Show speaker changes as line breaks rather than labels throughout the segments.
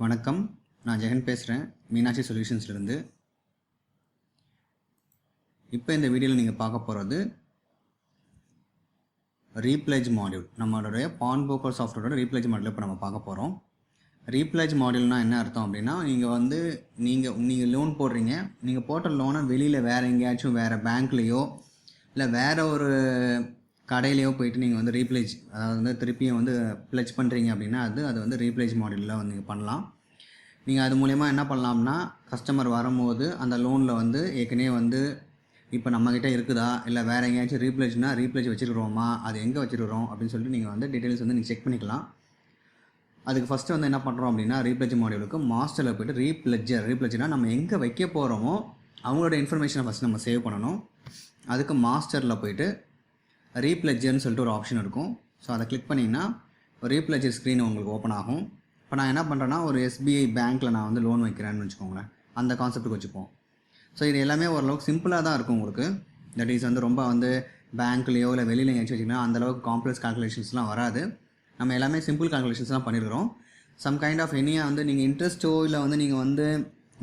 வணக்கம், நான் ஜெகன் பேசுகிறேன் மீனாட்சி சொல்யூஷன்ஸ்லேருந்து. இப்போ இந்த வீடியோவில் நீங்கள் பார்க்க போகிறது RePledge மாடியூல். நம்மளுடைய PawnR சாஃப்ட்வேரோட RePledge மாடியூல் இப்போ நம்ம பார்க்க போகிறோம். RePledge மாடியூல்னால் என்ன அர்த்தம் அப்படின்னா, நீங்கள் லோன் போடுறீங்க. நீங்கள் போட்ட லோனை வெளியில் வேறு எங்கேயாச்சும் வேறு பேங்க்லேயோ இல்லை வேறு ஒரு கடையிலையோ போயிட்டு நீங்கள் வந்து RePledge, அதாவது வந்து திருப்பியும் வந்து ப்ளெட்ஜ் பண்ணுறீங்க அப்படின்னா அது வந்து RePledge மாடியூலில் வந்து நீங்கள் பண்ணலாம். நீங்கள் அது மூலயமா என்ன பண்ணலாம்னா, கஸ்டமர் வரும்போது அந்த லோனில் வந்து ஏற்கனவே வந்து இப்போ நம்மக்கிட்ட இருக்குதா இல்லை வேறு எங்கேயாச்சும் RePledge வச்சுருக்கிறோமா, அது எங்கே வச்சுருக்கிறோம் அப்படின்னு சொல்லிட்டு நீங்கள் வந்து டீட்டெயில்ஸ் வந்து நீங்கள் செக் பண்ணிக்கலாம். அதுக்கு ஃபஸ்ட்டு வந்து என்ன பண்ணுறோம் அப்படின்னா, RePledge மாடியூலுக்கு மாஸ்டரில் போய்ட்டு RePledgeனா நம்ம எங்கே வைக்க போகிறோமோ அவங்களோட இன்ஃபர்மேஷனை ஃபஸ்ட்டு நம்ம சேவ் பண்ணணும். அதுக்கு மாஸ்டரில் போய்ட்டு RePledgeன்னு சொல்லிட்டு ஒரு ஆப்ஷன் இருக்கும். ஸோ அதை கிளிக் பண்ணிங்கன்னா RePledge ஸ்க்ரீன் உங்களுக்கு ஓப்பன் ஆகும். இப்போ நான் என்ன பண்ணுறேன்னா, ஒரு SBI பேங்க்கில் நான் வந்து லோன் வைக்கிறேன்னு வச்சுக்கோங்களேன். அந்த கான்செப்ட்டுக்கு வச்சுப்போம். ஸோ இது எல்லாமே ஓரளவுக்கு சிம்பிளாக தான் இருக்கும் உங்களுக்கு. தட் இஸ் வந்து ரொம்ப வந்து பேங்க்லேயோ இல்லை வெளியில் எங்கேயாச்சும் வச்சிங்கன்னா அந்தளவுக்கு காம்ப்ளெக்ஸ் கால்குலேஷன்ஸ்லாம் வராது. நம்ம எல்லாமே சிம்பிள் கால்குலேஷன்ஸ்லாம் பண்ணியிருக்கிறோம். சம் கைண்ட் ஆஃப் எனியாக வந்து நீங்கள் இன்ட்ரெஸ்ட்டோ இல்லை வந்து நீங்கள் வந்து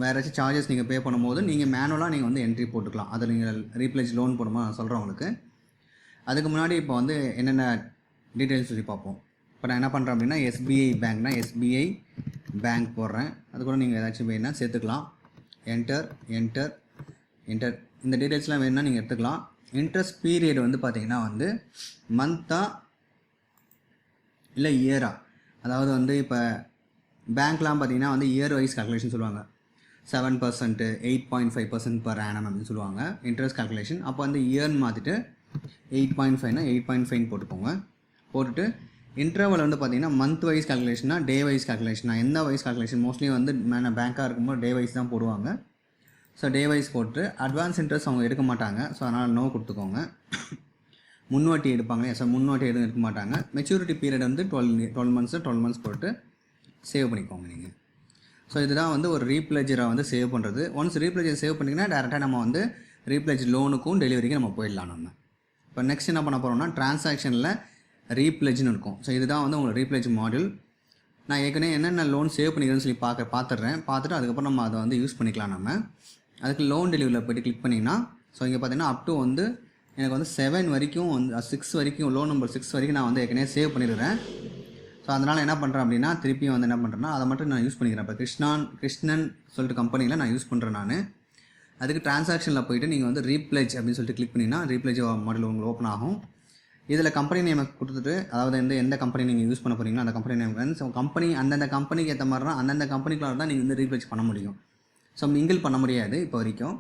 வேறு ஏதாச்சும் சார்ஜஸ் நீங்கள் பே பண்ணும்போது நீங்கள் மேனுவலாக நீங்கள் வந்து என்ட்ரி போட்டுக்கலாம். அதை நீங்கள் RePledge லோன் போடும்போது நான் சொல்கிறேன் உங்களுக்கு. அதுக்கு முன்னாடி இப்போ வந்து என்னென்ன டீட்டெயில்ஸ் சொல்லி பார்ப்போம். இப்போ நான் என்ன பண்ணுறேன் அப்படின்னா, SBI பேங்க்னா SBI பேங்க் போடுறேன். அது கூட நீங்கள் ஏதாச்சும் வேணுன்னா சேர்த்துக்கலாம். என்டர் இந்த டீட்டெயில்ஸ்லாம் வேணுன்னா நீங்கள் எடுத்துக்கலாம். இன்ட்ரெஸ்ட் பீரியட் வந்து பார்த்தீங்கன்னா வந்து மந்த்தா இல்லை இயரா, அதாவது வந்து இப்போ பேங்க்லாம் பார்த்தீங்கன்னா வந்து இயர் வைஸ் கால்குலேஷன் சொல்லுவாங்க. 7%, 8.5% per annum அப்படின்னு சொல்லுவாங்க இன்ட்ரெஸ்ட் கால்குலேஷன். அப்போ வந்து இயர்னு மாற்றிட்டு 8.5னா 8.5 போட்டுக்கோங்க. போட்டுட்டு இன்டர்வல் வந்து பார்த்தீங்கன்னா மந்த் வைஸ் கால்குலேஷனா டே வைஸ் கால்குலேஷனா எந்த வைஸ் கால்குலேஷன், மோஸ்ட்லி வந்து பேங்காக இருக்கும்போது டே வைஸ் தான் போடுவாங்க. ஸோ டே வைஸ் போட்டு அட்வான்ஸ் இன்ட்ரெஸ்ட் அவங்க எடுக்க மாட்டாங்க. ஸோ அதனால் நோ கொடுத்துக்கோங்க. முன்வட்டி எடுப்பாங்க. ஸோ முன்வட்டி எதுவும் எடுக்க மாட்டாங்க. மெச்சூரிட்டி பீரியட் வந்து 12 months போட்டு சேவ் பண்ணிக்கோங்க நீங்கள். ஸோ இதுதான் வந்து ஒரு RePledgeரை வந்து சேவ் பண்ணுறது. ஒன்ஸ் RePledge சேவ் பண்ணிங்கன்னா டேரெக்டாக நம்ம வந்து RePledge லோனுக்கும் டெலிவரிக்கும் நம்ம போயிடலாம். நம்ம இப்போ நெக்ஸ்ட் என்ன பண்ண போகிறோம்னா, டிரான்சாக்ஷனில் RePledgeன்னு இருக்கும். ஸோ இதுதான் வந்து உங்களுக்கு RePledge மாடியூல். நான் ஏற்கனவே என்னென்ன லோன் சேவ் பண்ணிக்கிறேன்னு சொல்லி பார்த்துட்டு அதுக்கப்புறம் நம்ம அதை வந்து யூஸ் பண்ணிக்கலாம். நம்ம அதுக்கு லோன் டெலிவரியில் போய்ட்டு கிளிக் பண்ணிங்கன்னா, ஸோ இங்கே பார்த்தீங்கன்னா அப் டு வந்து எனக்கு வந்து 7 வரைக்கும் வந்து 6 வரைக்கும் லோன் நம்பர் 6 வரைக்கும் நான் வந்து ஏற்கனவே சேவ் பண்ணிடுறேன். ஸோ அதனால் என்ன பண்ணுறேன் அப்படின்னா, திருப்பியும் வந்து என்ன பண்ணுறேன்னா அதை மட்டும் நான் யூஸ் பண்ணிக்கிறேன். இப்போ கிருஷ்ணன் சொல்லிட்டு கம்பெனியில் நான் யூஸ் பண்ணுறேன். நான் அதுக்கு டிரான்சாக்ஷனில் போய்ட்டு நீங்கள் வந்து RePledge அப்படின்னு சொல்லிட்டு கிளிக் பண்ணிங்கன்னா RePledge மாடல் உங்களுக்கு ஓப்பன் ஆகும். இதில் கம்பெனி நேமை கொடுத்துட்டு, அதாவது எந்த கம்பெனி நீங்கள் யூஸ் பண்ண போகிறீங்களோ அந்த கம்பெனி நேம் வந்து கம்பெனி அந்தந்த கம்பெனிக்கு ஏற்ற மாதிரி தான் அந்தந்த கம்பெனிக்குள்ள தான் நீங்கள் வந்து RePledge பண்ண முடியும். ஸோ மிங்கிள் பண்ண முடியாது இப்போ வரைக்கும்.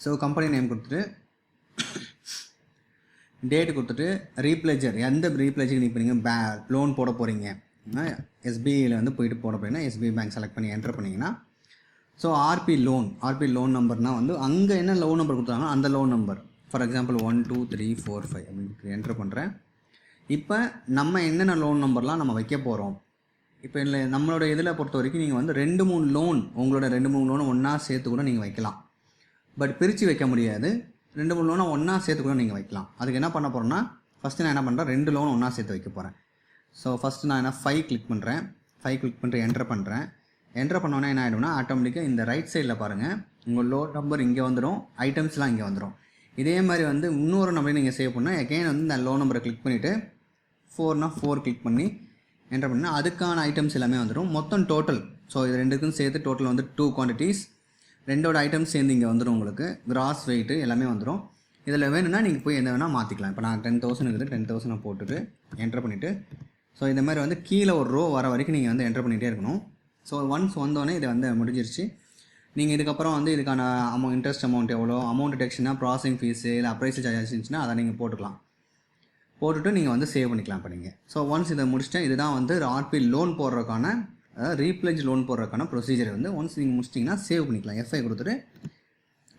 ஸோ கம்பெனி நேம் கொடுத்துட்டு டேட்டு கொடுத்துட்டு RePledger எந்த RePledge நீங்கள் இப்போ நீங்கள் லோன் போட போகிறீங்க, SBIயில் வந்து போயிட்டு போட போகிறீங்கன்னா SBI பேங்க் செலக்ட் பண்ணி என்டர் பண்ணிங்கன்னா, ஸோ RP லோன் நம்பர்னால் வந்து அங்கே என்ன லோன் நம்பர் கொடுத்தாங்கன்னா அந்த லோன் நம்பர், ஃபார் எக்ஸாம்பிள் 1 2 3 4 5 அப்படின்னு என்ட்ரு பண்ணுறேன். இப்போ நம்ம என்னென்ன லோன் நம்பர்லாம் நம்ம வைக்க போகிறோம், இப்போ இல்லை நம்மளோட இதில் பொறுத்த வரைக்கும் நீங்கள் வந்து 2-3 லோன், உங்களோட 2-3 லோனை ஒன்றா சேர்த்து கூட நீங்கள் வைக்கலாம். பட் பிரித்து வைக்க முடியாது. 2-3 லோனை ஒன்றா சேர்த்து கூட நீங்கள் வைக்கலாம். அதுக்கு என்ன பண்ண போகிறோன்னா, ஃபஸ்ட்டு நான் என்ன பண்ணுறேன், 2 லோன் ஒன்றா சேர்த்து வைக்க போகிறேன். ஸோ ஃபஸ்ட்டு நான் என்ன 5 கிளிக் பண்ணுறேன். 5 கிளிக் பண்ணிட்டு என்ட்ரு பண்ணுறேன். என்ட்ரு பண்ணோன்னே என்ன ஆகிடும்னா, ஆட்டோமேட்டிக்காக இந்த ரைட் சைடில் பாருங்கள் உங்கள் லோன் நம்பர் இங்கே வந்துடும், ஐட்டம்ஸ்லாம் இங்கே வந்துடும். இதே மாதிரி வந்து இன்னொரு நம்பரை நீங்கள் சேவ் பண்ணால் எகைன் வந்து இந்த லோன் நம்பரை கிளிக் பண்ணிவிட்டு 4 கிளிக் பண்ணி என்ட்ரு பண்ணால் அதுக்கான ஐட்டம்ஸ் எல்லாமே வந்துடும். மொத்தம் டோட்டல், ஸோ இது ரெண்டுக்கும் சேர்த்து டோட்டல் வந்து 2 குவான்டிட்டிஸ், 2 ஐட்டம்ஸ் சேர்ந்து இங்கே வந்துடும். உங்களுக்கு கிராஸ் வெயிட்டு எல்லாமே வந்துடும். இதில் வேணும்னா நீங்கள் போய் எந்த வேணால் மாற்றிக்கலாம். இப்போ நான் 10,000 இருக்குது, 10,000 போட்டுட்டு என்ட்ரு பண்ணிவிட்டு, ஸோ இந்த மாதிரி வந்து கீழே ஒரு ரோ வர வரைக்கும் நீங்கள் வந்து என்ட்ரு பண்ணிகிட்டே இருக்கணும். ஸோ ஒன்ஸ் வந்தோடனே இது வந்து முடிஞ்சிருச்சு. நீங்கள் இதுக்கப்புறம் வந்து இதுக்கான இன்ட்ரெஸ்ட் அமௌண்ட் எவ்வளோ, அமௌண்ட் டிடெக்ஷனாக, ப்ராசஸிங் ஃபீஸு இல்லை அப்ரைசல் சார்ஜஸ் இருந்துச்சுன்னா அதை நீங்கள் போட்டுக்கலாம். போட்டுட்டு நீங்கள் வந்து சேவ் பண்ணிக்கலாம். இப்போ நீங்கள் ஸோ ஒன்ஸ் இதை முடிச்சிட்டேன். இதுதான் வந்து RP லோன் போடுறதுக்கான, அதாவது RePledge லோன் போடுறதுக்கான ப்ரொசீஜர் வந்து ஒன்ஸ் நீங்கள் முடிச்சிட்டிங்கன்னா சேவ் பண்ணிக்கலாம். FI கொடுத்துட்டு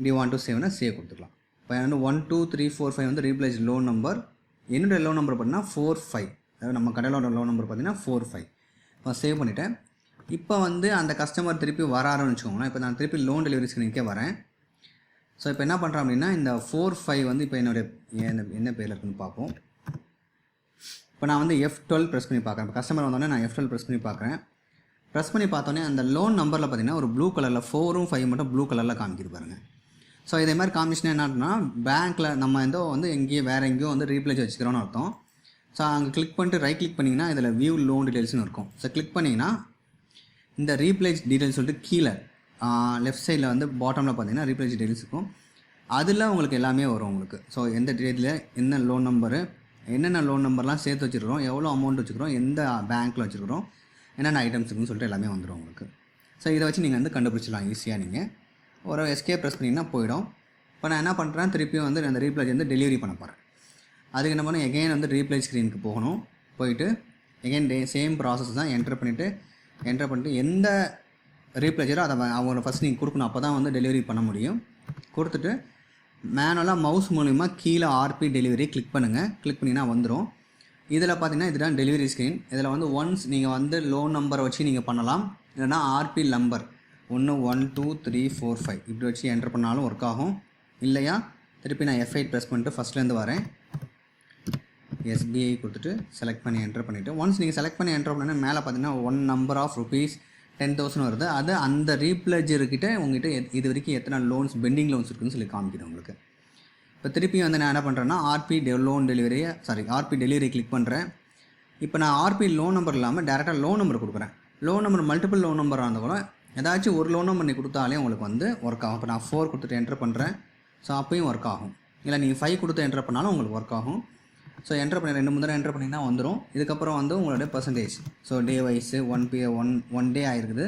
டி வாண்ட் டு சேவ்னா சேவ் கொடுத்துக்கலாம். இப்போ வந்து 1 2 3 4 5 வந்து RePledge லோன் நம்பர். என்னோடய லோன் நம்பர் பார்த்தீங்கன்னா 45, அதாவது நம்ம கடையிலோட லோன் நம்பர் பார்த்தீங்கன்னா 45. இப்போ சேவ் பண்ணிவிட்டேன். இப்போ வந்து அந்த கஸ்டமர் திருப்பி வராருன்னு வச்சுக்கோங்களேன். இப்போ நான் திருப்பி லோன் டெலிவரி ஸ்க்ரீனுக்கே வரேன். ஸோ இப்போ என்ன பண்ணுறேன் அப்படின்னா, இந்த 45 வந்து இப்போ என்ன பேரில் இருக்குன்னு பார்ப்போம். இப்போ நான் வந்து F12 ப்ரெஸ் பண்ணி பார்க்குறேன். இப்போ கஸ்டமர் வந்தோடனே நான் F12 ப்ரெஸ் பண்ணி பார்க்குறேன். ப்ரெஸ் பண்ணி பார்த்தோன்னே அந்த லோன் நம்பரில் பார்த்தீங்கன்னா ஒரு ப்ளூ கலரில் 4ம் 5 மட்டும் ப்ளூ கலரில் காமிக்கிது பாருங்கள். ஸோ இதே மாதிரி காமிச்சினா என்னன்னா பேங்க்கில் நம்ம ஏதோ வந்து எங்கேயோ வேறு எங்கேயோ வந்து ரீப்ளேஜ் வச்சுக்கிறோன்னு அர்த்தம். ஸோ அங்கே கிளிக் பண்ணிட்டு ரைட் கிளிக் பண்ணிங்கன்னா இதில் வியூ லோன் டீட்டெயில்ஸ்னு இருக்கும். ஸோ கிளிக் பண்ணிங்கன்னா இந்த ரீப்ளேஜ் டீட்டெயில்ஸ் சொல்லிட்டு கீழே லெஃப்ட் சைடில் வந்து பாட்டமில் பார்த்தீங்கன்னா ரீப்ளேஜ் டீட்டெயில்ஸ் இருக்கும். அதில் உங்களுக்கு எல்லாமே வரும் உங்களுக்கு. ஸோ எந்த டேட்டில் என்ன லோன் நம்பரு, என்னென்ன லோன் நம்பர்லாம் சேர்த்து வச்சுருக்கிறோம், எவ்வளோ அமௌண்ட் வச்சுருக்கிறோம், எந்த பேங்க்கில் வச்சுருக்கிறோம், என்னென்ன ஐட்டம்ஸ் இருக்குன்னு சொல்லிட்டு எல்லாமே வந்துடும் உங்களுக்கு. ஸோ இதை வச்சு நீங்கள் வந்து கண்டுபிடிச்சிடலாம் ஈஸியாக. நீங்கள் ஒரு எஸ்கே ப்ரெஸ் பண்ணிங்கன்னா போயிடும். இப்போ நான் என்ன பண்ணுறேன், திருப்பியும் வந்து அந்த ரீப்ளேஜ் வந்து டெலிவரி பண்ண போகிறேன். அதுக்கு என்ன பண்ணணும், எகெயின் வந்து ரீப்ளேஜ் ஸ்க்ரீனுக்கு போகணும். போயிட்டு எகெயின் சேம் ப்ராசஸ் தான் என்ட்ரு பண்ணிவிட்டு எந்த ரீப்ளேஜரோ அதை அவங்க ஃபஸ்ட் நீங்கள் கொடுக்கணும். அப்போ தான் வந்து டெலிவரி பண்ண முடியும். கொடுத்துட்டு மேனுவலாக மவுஸ் மூலிமா கீழே ஆர்பி டெலிவரி கிளிக் பண்ணுங்கள். கிளிக் பண்ணிங்கன்னா வந்துடும். இதில் பார்த்தீங்கன்னா இதுதான் டெலிவரி ஸ்க்ரீன். இதில் வந்து ஒன்ஸ் நீங்கள் வந்து லோன் நம்பரை வச்சு நீங்கள் பண்ணலாம். இல்லைனா ஆர்பி நம்பர் 1 1 2 3 4 5 இப்படி வச்சு என்ட்ரு பண்ணாலும் ஒர்க் ஆகும். இல்லையா திருப்பி நான் F8 ப்ரெஸ் பண்ணிட்டு ஃபஸ்ட்லேருந்து வரேன். SBI கொடுத்துட்டு செலக்ட் பண்ணி என்ட்ரு பண்ணிவிட்டு ஒன்ஸ் நீங்கள் செலக்ட் பண்ணி என்ட்ரு பண்ணால் மேலே பார்த்தீங்கன்னா 1 நம்பர் ஆஃப் ருபீஸ் 10,000 வருது. அது அந்த ரீப்ளேஜர்கிட்ட உங்கள்கிட்ட இது வரைக்கும் எத்தனை லோன்ஸ் பெண்டிங் லோன்ஸ் இருக்குதுன்னு சொல்லி காமிக்கிது உங்களுக்கு. இப்போ திருப்பி வந்து நான் என்ன பண்ணுறேன்னா ஆர்பி டெலிவரி கிளிக் பண்ணுறேன். இப்போ நான் ஆர்பி லோன் நம்பர் இல்லாமல் டேரெக்டாக லோன் நம்பர் கொடுக்குறேன். லோன் நம்பர் மல்டிபிள் லோன் நம்பராக இருந்தால் கூட ஏதாச்சும் ஒரு லோன் நம்பர் நீ கொடுத்தாலே உங்களுக்கு வந்து ஒர்க் ஆகும். இப்போ நான் 4 கொடுத்துட்டு என்ட்ரு பண்ணுறேன். ஸோ அப்போயும் ஒர்க் ஆகும். இல்லை நீங்கள் 5 கொடுத்து என்ட்ரு பண்ணாலும் உங்களுக்கு ஒர்க் ஆகும். ஸோ என்ட்ரு பண்ணி 2 முறை என்ட்ரு பண்ணிங்கன்னா வந்துடும். இதுக்கப்புறம் வந்து உங்களோட பர்சன்டேஜ் ஸோ டே வைஸு 1 டே ஆகிருக்குது.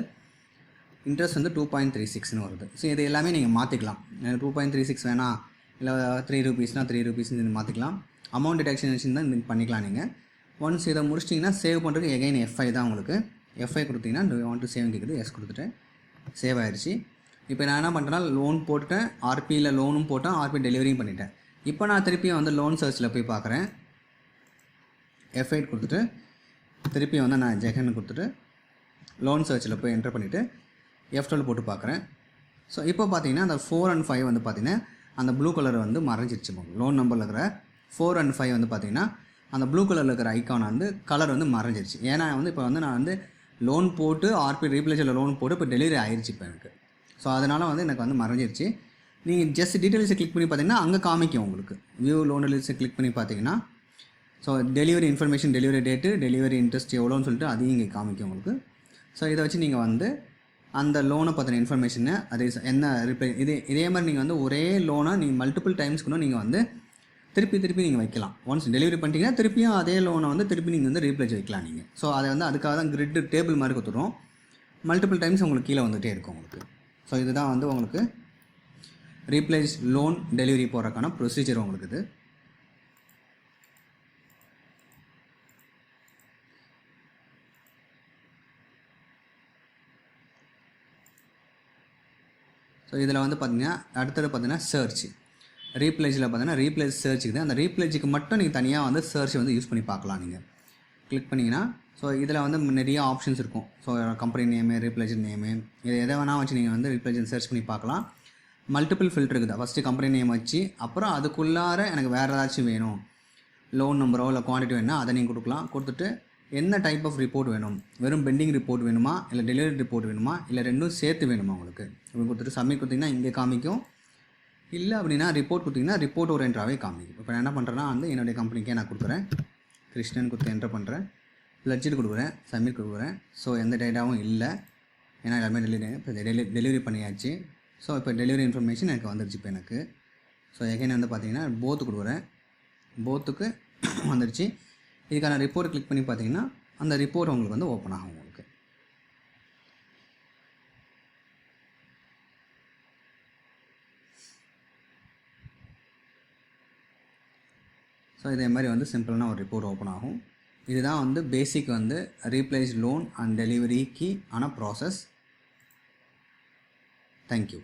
இன்ட்ரெஸ்ட் வந்து 2.36ன்னு வருது. ஸோ இது எல்லாமே நீங்கள் மாற்றிக்கலாம். 2.36 வேணாம், இல்லை 3 ரூபீஸ்னால் 3 ரூபீஸ்ன்னு மாற்றிக்கலாம். அமௌண்ட் டிடக்ஷன் தான் பண்ணிக்கலாம் நீங்கள். ஒன்ஸ் இதை முடிச்சிட்டிங்கன்னா சேவ் பண்ணுறதுக்கு எகைன் F5 தான் உங்களுக்கு. F5 கொடுத்தீங்கன்னா do you want to save கேட்குது. எஸ் கொடுத்துட்டு சேவ் ஆயிடுச்சு. இப்போ நான் என்ன பண்ணுறேன்னா லோன் போட்டுட்டேன், ஆர்பியில் லோனும் போட்டேன், ஆர்பி டெலிவரியும் பண்ணிட்டேன். இப்போ நான் திருப்பியும் வந்து லோன் சர்ச்சில் போய் பார்க்குறேன். F8 கொடுத்துட்டு திருப்பியும் வந்து நான் ஜெகன் கொடுத்துட்டு லோன் சர்ச்சில் போய் என்ட்ரு பண்ணிவிட்டு F12 போட்டு பார்க்குறேன். ஸோ இப்போ பார்த்தீங்கன்னா அந்த 4 and 5 வந்து பார்த்தீங்கன்னா அந்த ப்ளூ கலர் வந்து மறைஞ்சிருச்சு. லோன் நம்பரில் இருக்கிற 4 and 5 வந்து பார்த்திங்கன்னா அந்த ப்ளூ கலரில் இருக்கிற ஐக்கான் வந்து கலர் வந்து மறைஞ்சிருச்சு. ஏன்னா வந்து இப்போ வந்து நான் வந்து லோன் போட்டு ஆர்பி ரீப்ளேஜில் லோன் போட்டு இப்போ டெலிவரி ஆயிடுச்சு இப்போ எனக்கு. ஸோ அதனால் வந்து எனக்கு வந்து மறைஞ்சிருச்சு. நீங்கள் ஜஸ்ட் டீட்டெயில்ஸை கிளிக் பண்ணி பார்த்தீங்கன்னா அங்கே காமிக்கும் உங்களுக்கு. வியூ லோன் டீட்டெயில்ஸை கிளிக் பண்ணி பார்த்தீங்கன்னா so delivery information, delivery date, delivery interest எவ்வளோன்னு சொல்லிட்டு அதையும் இங்கே காமிக்கும் உங்களுக்கு. ஸோ இதை வச்சு நீங்கள் வந்து அந்த லோனை பற்றின இன்ஃபர்மேஷனை அதே என்ன ரிப்ளை இதே மாதிரி நீங்கள் வந்து ஒரே லோனை நீங்கள் மல்டிபிள் டைம்ஸ் கூட நீங்கள் வந்து திருப்பி நீங்கள் வைக்கலாம். ஒன்ஸ் டெலிவரி பண்ணிட்டீங்கன்னா திருப்பியும் அதே லோனை வந்து திருப்பி நீங்கள் வந்து ரீப்ளேஜ் வைக்கலாம் நீங்கள். ஸோ அதை வந்து அதுக்காக தான் கிரிட் டேபிள் மாதிரி கொடுத்துரும். மல்டிபிள் டைம்ஸ் உங்களுக்கு கீழே வந்துகிட்டே இருக்கும் உங்களுக்கு. ஸோ இதுதான் வந்து உங்களுக்கு ரீப்ளேஜ் லோன் டெலிவரி போடுறதுக்கான ப்ரொசீஜர் உங்களுக்கு இது. ஸோ இதில் வந்து பார்த்திங்கன்னா அடுத்தது பார்த்திங்கன்னா சர்ச். ரீப்ளேஜில் பார்த்தீங்கன்னா ரீப்ளேஜ் சர்ச் இருக்குது. அந்த ரீப்ளேஜுக்கு மட்டும் நீங்கள் தனியாக வந்து சர்ச் வந்து யூஸ் பண்ணி பார்க்கலாம். நீங்கள் கிளிக் பண்ணிங்கன்னா ஸோ இதில் வந்து நிறைய ஆப்ஷன்ஸ் இருக்கும். ஸோ கம்பெனி நேமு, ரீப்ளேஜ் நேமு, இதை எதை வேணால் வச்சு நீங்கள் வந்து ரீப்ளேஜ் சர்ச் பண்ணி பார்க்கலாம். மல்டிபிள் ஃபில்டர் இருக்குது. ஃபஸ்ட்டு கம்பெனி நேம் வச்சு அப்புறம் அதுக்குள்ளார எனக்கு வேறு ஏதாச்சும் வேணும், லோன் நம்பரோ இல்லை குவான்டிட்டி வேணும்னா அதை நீங்கள் கொடுக்கலாம். கொடுத்துட்டு என்ன டைப் ஆஃப் ரிப்போர்ட் வேணும், வெறும் பெண்டிங் ரிப்போர்ட் வேணுமா, இல்லை டெலிவரி ரிப்போர்ட் வேணுமா, இல்லை ரெண்டும் சேர்த்து வேணுமா உங்களுக்கு இப்படி கொடுத்துட்டு சப்மிட் கொடுத்திங்கன்னா இங்கே காமிக்கும். இல்லை அப்படின்னா ரிப்போர்ட் கொடுத்திங்கன்னா ரிப்போர்ட் ஓரியன்டாகவே காமிக்கும். இப்போ நான் என்ன பண்ணுறேன்னா வந்து என்னுடைய கம்பெனிக்கே நான் கொடுக்குறேன், கிருஷ்ணன் கொடுத்து என்ட்ரு பண்ணுறேன், பிளட்ஜிட் கொடுக்குறேன், சப்மிட் கொடுக்குறேன். ஸோ எந்த டேட்டாவும் இல்லை, ஏன்னா எல்லாமே டெலிவரி பண்ணியாச்சு. ஸோ இப்போ டெலிவரி இன்ஃபர்மேஷன் எனக்கு வந்துடுச்சு இப்போ எனக்கு. ஸோ எகைன் வந்து பார்த்தீங்கன்னா போத்து கொடுக்குறேன், போத்துக்கு வந்துடுச்சு. இதுக்கான ரிப்போர்ட் கிளிக் பண்ணி பார்த்தீங்கன்னா அந்த ரிப்போர்ட் உங்களுக்கு வந்து ஓப்பன் ஆகும் உங்களுக்கு. ஸோ இதே மாதிரி வந்து சிம்பிளான ஒரு ரிப்போர்ட் ஓப்பன் ஆகும். இதுதான் வந்து பேசிக் வந்து ரீப்ளேஸ் லோன் அண்ட் டெலிவரிக்கு ஆன ப்ராசஸ். தேங்க்யூ.